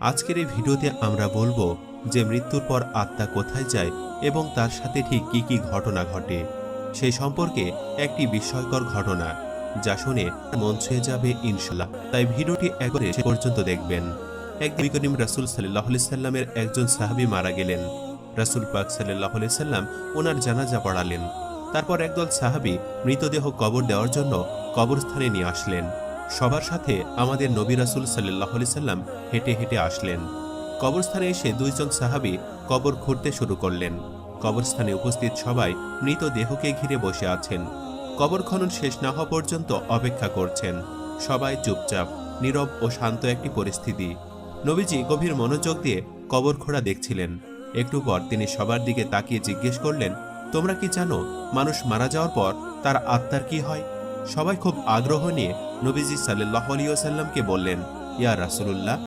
আজকের এই ভিডিওতে আমরা বলবো যে মৃত্যুর পর আত্মা কোথায় যায় এবং তার সাথে ঠিক কি কি ঘটনা ঘটে সেই সম্পর্কে একটি বিস্ময়কর ঘটনা, যা শুনে মন ছুঁয়ে যাবে ইনশাআল্লাহ। তাই ভিডিওটি একবারে শেষ পর্যন্ত দেখবেন। একদিন নবী করিম রাসূল সাল্লাল্লাহু আলাইহি সাল্লামের একজন সাহাবী মারা গেলেন। রাসূল পাক সাল্লাল্লাহু আলাইহি সাল্লাম ওনার জানাজা পড়ালেন। তারপর একদল সাহাবী মৃতদেহ কবর দেওয়ার জন্য কবরস্থানে নিয়ে আসলেন। সবার সাথে আমাদের নবী রাসূল সাল্লাল্লাহু আলাইহি সাল্লাম হেঁটে হেঁটে আসলেন। কবরস্থানে এসে দুইজন সাহাবী কবর খুঁড়তে শুরু করলেন। কবরস্থানে উপস্থিত সবাই মৃতদেহকে ঘিরে বসে আছেন। কবর খনন শেষ না হওয়া পর্যন্ত অপেক্ষা করছেন। সবাই চুপচাপ, নীরব ও শান্ত একটি পরিস্থিতি। নবীজি গভীর মনোযোগ দিয়ে কবর খোঁড়া দেখছিলেন। একটু পর তিনি সবার দিকে তাকিয়ে জিজ্ঞেস করলেন, তোমরা কি জানো মানুষ মারা যাওয়ার পর তার আত্মার কি হয়? সবাই খুব আগ্রহ নিয়ে নবীজি সাল্লাল্লাহু আলাইহি ওয়াসাল্লামকে বললেন, ইয়া রাসূলুল্লাহ,